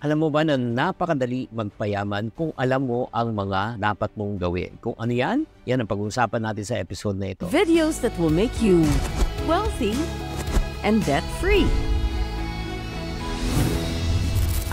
Alam mo ba na napakadali magpayaman kung alam mo ang mga dapat mong gawin? Kung ano yan? Yan ang pag-uusapan natin sa episode na ito. Videos that will make you wealthy and debt-free.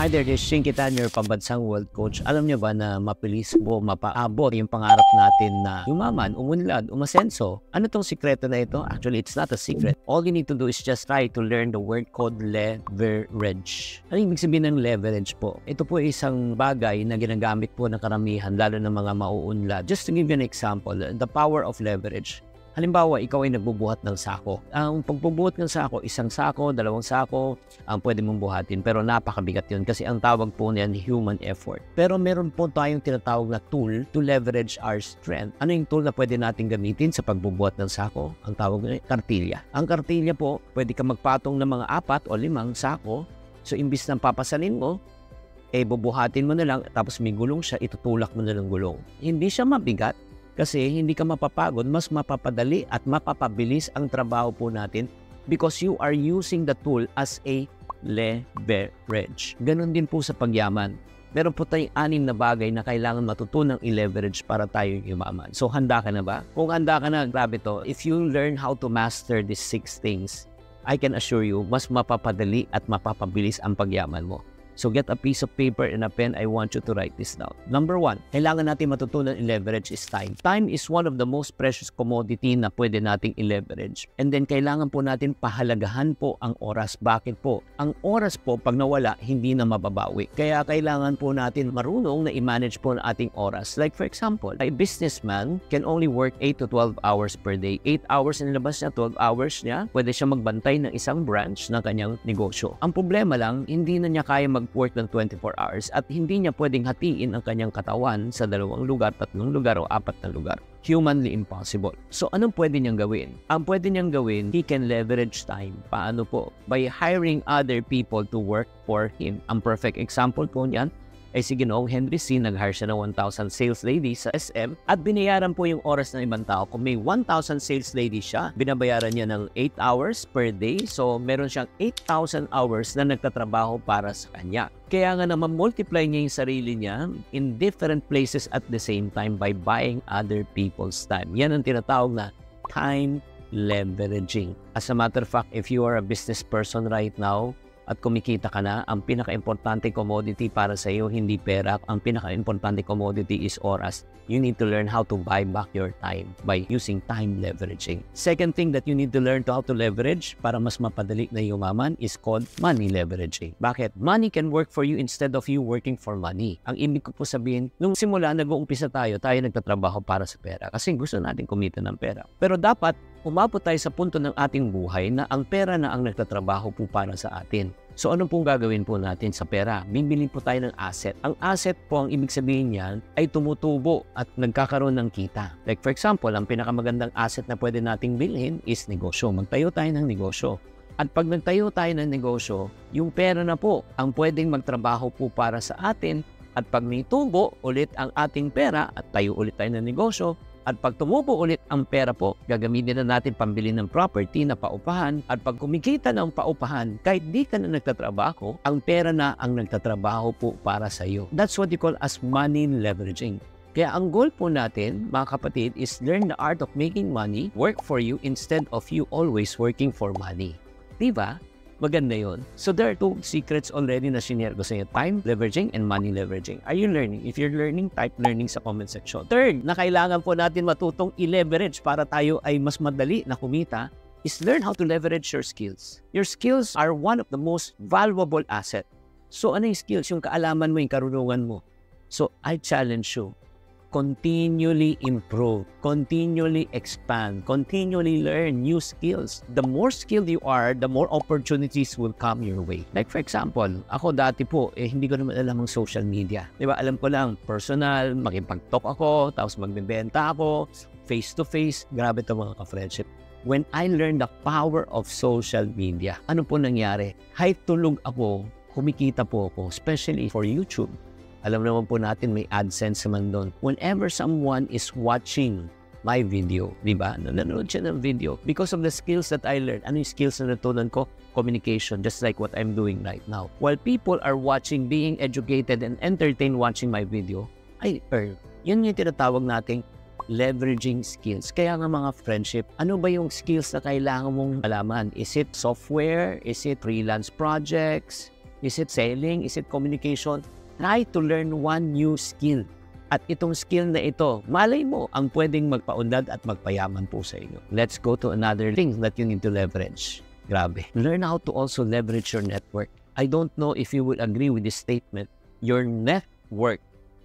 Hi there, this is Shinky Tan, your pambansang world coach. Alam niyo ba na mapilis mo mapaabot yung pangarap natin na yumaman, umunlad, umasenso? Ano tong sikreto na ito? Actually, it's not a secret. All you need to do is just try to learn the word called leverage. Ano ibig sabihin ng leverage po? Ito po isang bagay na ginagamit po ng karamihan, lalo ng mga mauunlad. Just to give you an example, the power of leverage. Halimbawa, ikaw ay nagbubuhat ng sako. Ang pagbubuhat ng sako, isang sako, dalawang sako, ang pwede mong buhatin. Pero napakabigat yun kasi ang tawag po niyan, human effort. Pero meron po tayong tinatawag na tool to leverage our strength. Ano yung tool na pwede natin gamitin sa pagbubuhat ng sako? Ang tawag niya, kartilya. Ang kartilya po, pwede ka magpatong ng mga 4 o 5 sako. So, imbis na papasanin mo, bubuhatin mo na lang, tapos may gulong siya, itutulak mo na ng gulong. Hindi siya mabigat. Kasi hindi ka mapapagod, mas mapapadali at mapapabilis ang trabaho po natin because you are using the tool as a leverage. Ganon din po sa pagyaman. Meron po tayong 6 na bagay na kailangan matutunang i-leverage para tayo yumaman. So, handa ka na ba? Kung handa ka na, grabe to. If you learn how to master these 6 things, I can assure you, mas mapapadali at mapapabilis ang pagyaman mo. So get a piece of paper and a pen. I want you to write this down. Number 1, kailangan natin matutunan i-leverage is time. Time is one of the most precious commodity na pwede nating i-leverage. And then kailangan po natin pahalagahan po ang oras. Bakit po? Ang oras po pag nawala, hindi na mababawi. Kaya kailangan po natin marunong na i-manage po ang ating oras. Like for example, a businessman can only work 8 to 12 hours per day. 8 hours na nilabas niya, 12 hours niya, pwede siya magbantay ng isang branch ng kanyang negosyo. Ang problema lang, hindi na niya kaya mag-work ng 24 hours at hindi niya pwedeng hatiin ang kanyang katawan sa 2 lugar, 3 lugar o 4 na lugar. Humanly impossible. So, anong pwede niyang gawin? Ang pwede niyang gawin, he can leverage time. Paano po? By hiring other people to work for him. Ang perfect example po niyan ay si Ginoong Henry C. Nag-hire siya ng 1,000 sales ladies sa SM at binayaran po yung oras ng ibang tao. Kung may 1,000 sales ladies siya, binabayaran niya ng 8 hours per day. So, meron siyang 8,000 hours na nagtatrabaho para sa kanya. Kaya nga naman multiply niya yung sarili niya in different places at the same time by buying other people's time. Yan ang tinatawag na time leveraging. As a matter of fact, if you are a business person right now, at kumikita ka na, ang pinaka-importante commodity para sa iyo, hindi pera. Ang pinaka-importante commodity is oras. You need to learn how to buy back your time by using time leveraging. Second thing that you need to learn how to leverage para mas mapadali na yumaman is called money leveraging. Bakit? Money can work for you instead of you working for money. Ang ibig ko po sabihin, nung simula nag-uumpisa tayo nagtatrabaho para sa pera kasi gusto natin kumita ng pera. Pero dapat umabot tayo sa punto ng ating buhay na ang pera na ang nagtatrabaho po para sa atin. So ano pong gagawin po natin sa pera? Bibili po tayo ng asset. Ang asset po, ang ibig sabihin niyan ay tumutubo at nagkakaroon ng kita. Like for example, ang pinakamagandang asset na pwede nating bilhin is negosyo. Magtayo tayo ng negosyo. At pag nagtayo tayo ng negosyo, yung pera na po ang pwedeng magtrabaho po para sa atin. At pag may tubo ulit ang ating pera at tayo ulit tayo ng negosyo, at pag tumubo ulit ang pera po, gagamitin na natin pambili ng property na paupahan. At pag kumikita ng paupahan, kahit di ka na nagtatrabaho, ang pera na ang nagtatrabaho po para sa iyo. That's what you call as money leveraging. Kaya ang goal po natin, mga kapatid, is learn the art of making money work for you instead of you always working for money. Diba? Maganda yun. So there are 2 secrets already na sinare ko sa inyo. Time leveraging and money leveraging. Are you learning? If you're learning, type learning sa comment section. Third, na kailangan po natin matutong i-leverage para tayo ay mas madali na kumita is learn how to leverage your skills. Your skills are one of the most valuable asset. So ano yung skills? Yung kaalaman mo, yung karunungan mo. So I challenge you. Continually improve, continually expand, continually learn new skills. The more skilled you are, the more opportunities will come your way. Like for example, ako dati po, hindi ko naman alam ang social media. Diba? Alam ko lang, personal, makipag-talk ako, tapos magbebenta ako, face-to-face, grabe ito mga ka-friendship. When I learned the power of social media, ano po nangyari? Kahit tulog ako, kumikita po ako, especially for YouTube. Alam naman po natin may AdSense naman doon. Whenever someone is watching my video, di ba? Nanonood siya ng video. Because of the skills that I learned. Ano yung skills na natutunan ko? Communication, just like what I'm doing right now. While people are watching, being educated and entertained watching my video, I earn. Yun yung tinatawag nating leveraging skills. Kaya nga mga friendship, ano ba yung skills na kailangan mong malaman? Is it software? Is it freelance projects? Is it selling? Is it communication? Try to learn one new skill. At itong skill na ito, malay mo ang pwedeng magpaunlad at magpayaman po sa inyo. Let's go to another thing that you need to leverage. Grabe. Learn how to also leverage your network. I don't know if you will agree with this statement. Your network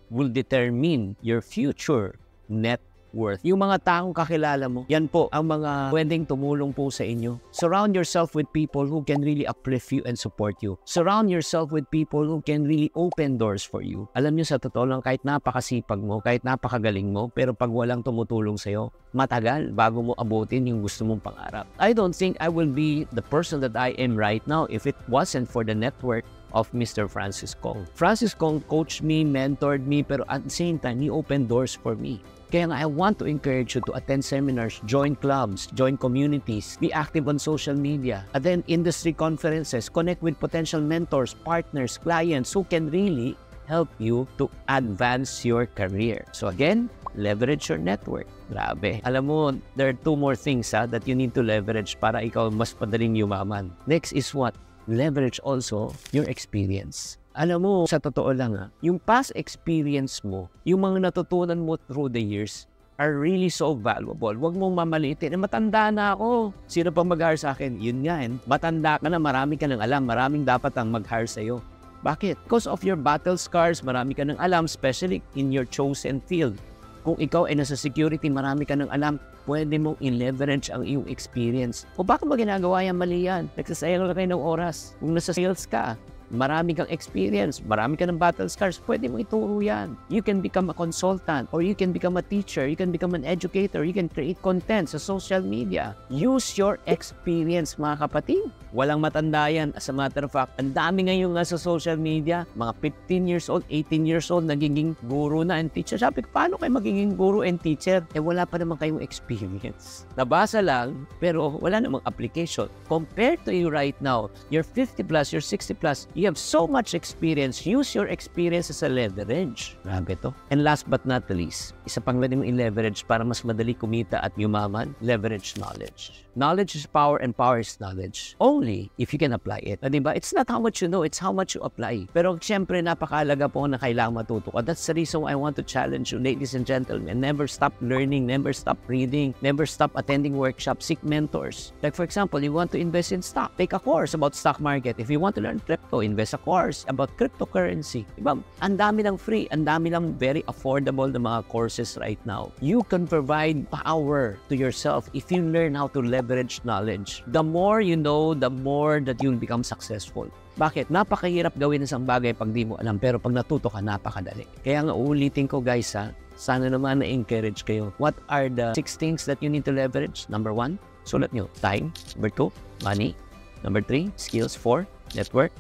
will determine your future net worth. Yung mga taong kakilala mo, yan po ang mga pwedeng tumulong po sa inyo. Surround yourself with people who can really uplift you and support you. Surround yourself with people who can really open doors for you. Alam nyo, sa totoo lang, kahit napakasipag mo, kahit napakagaling mo, pero pag walang tumutulong sa'yo, matagal bago mo abutin yung gusto mong pangarap. I don't think I will be the person that I am right now if it wasn't for the network of Mr. Francis Kong. Francis Kong coached me, mentored me, pero at the same time, he opened doors for me. Kaya nga, I want to encourage you to attend seminars, join clubs, join communities, be active on social media, attend industry conferences, connect with potential mentors, partners, clients who can really help you to advance your career. So again, leverage your network. Grabe. Alam mo, there are two more things that you need to leverage para ikaw mas padaling yumaman. Next is what? Leverage also your experience. Alam mo, sa totoo lang yung past experience mo, yung mga natutunan mo through the years are really so valuable. Huwag mong mamaliitin. Matanda na ako. Sino pang mag-hire sa akin? Yun nga, matanda ka na, marami ka ng alam, maraming dapat ang mag-hire sa'yo. Bakit? Because of your battle scars, marami ka ng alam, especially in your chosen field. Kung ikaw ay nasa security, marami ka ng alam, pwede mong i-leverage ang iyong experience. O baka ba ginagawa yan, mali yan? Nagsasayang lang kayo ng oras. Kung nasa sales ka, marami kang experience, marami ka ng battle scars, pwede mo ituro yan. You can become a consultant, or you can become a teacher, you can become an educator, you can create content sa social media. Use your experience, mga kapatid. Walang matanda yan. As a matter of fact, ang dami ngayon nga sa social media, mga 15 years old, 18 years old, nagiging guru na and teacher. Sabi ko, paano kayo magiging guru and teacher? Wala pa naman kayong experience. Nabasa lang, pero wala namang application. Compared to you right now, you're 50 plus, you're 60 plus, you have so much experience. Use your experience as a leverage. Grabe to. And last but not the least, isa pang pwede mong i-leverage para mas madali kumita at yumaman, leverage knowledge. Knowledge is power and power is knowledge. Only if you can apply it. Diba? It's not how much you know, it's how much you apply. Pero syempre, napakahalaga po na kailangan matuto ka. That's the reason why I want to challenge you, ladies and gentlemen. Never stop learning, never stop reading, never stop attending workshops, seek mentors. Like for example, you want to invest in stock, take a course about stock market. If you want to learn crypto, invest a course about cryptocurrency. Diba? Ang dami lang free, ang dami lang very affordable na mga courses right now. You can provide power to yourself if you learn how to leverage knowledge. The more you know, the more that you'll become successful. Bakit? Napakahirap gawin isang bagay pag di mo alam, pero pag natuto ka, napakadali. Kaya nga uulitin ko guys sana naman na-encourage kayo. What are the 6 things that you need to leverage? Number 1, sulat nyo, time. Number 2, money. Number 3, skills. 4, network.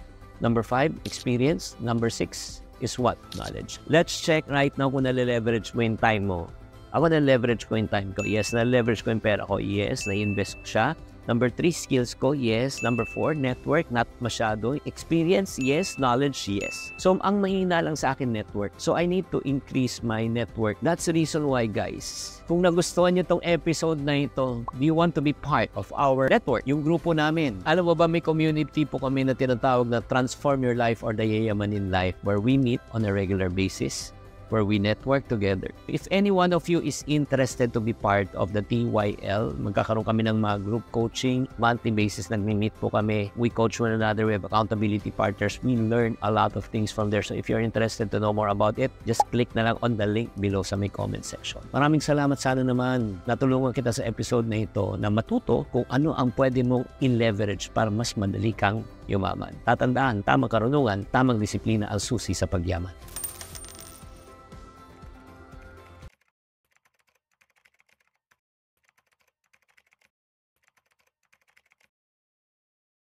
Number 5, experience. Number 6 is what? Knowledge. Let's check right now kung nale-leverage mo yung time mo. Ako na-leverage ko yung time ko. Yes, na-leverage ko yung pera ko. Yes, na-invest ko siya. Number 3, skills ko. Yes. Number 4, network. Not masyado. Experience. Yes. Knowledge. Yes. So, ang mahina lang sa akin, network. So, I need to increase my network. That's the reason why, guys. Kung nagustuhan nyo tong episode na ito, do you want to be part of our network? Yung grupo namin. Alam mo ba, may community po kami na tinatawag na Transform Your Life or the Yayamanin Life, where we meet on a regular basis, where we network together. If any one of you is interested to be part of the TYL, magkakaroon kami ng mga group coaching, monthly basis nagmi-meet po kami. We coach one another, we have accountability partners. We learn a lot of things from there. So if you're interested to know more about it, just click na lang on the link below sa may comment section. Maraming salamat, sana naman natulungan kita sa episode na ito na matuto kung ano ang pwede mong i-leverage para mas madali kang yumaman. Tatandaan, tamang karunungan, tamang disiplina ang susi sa pagyaman.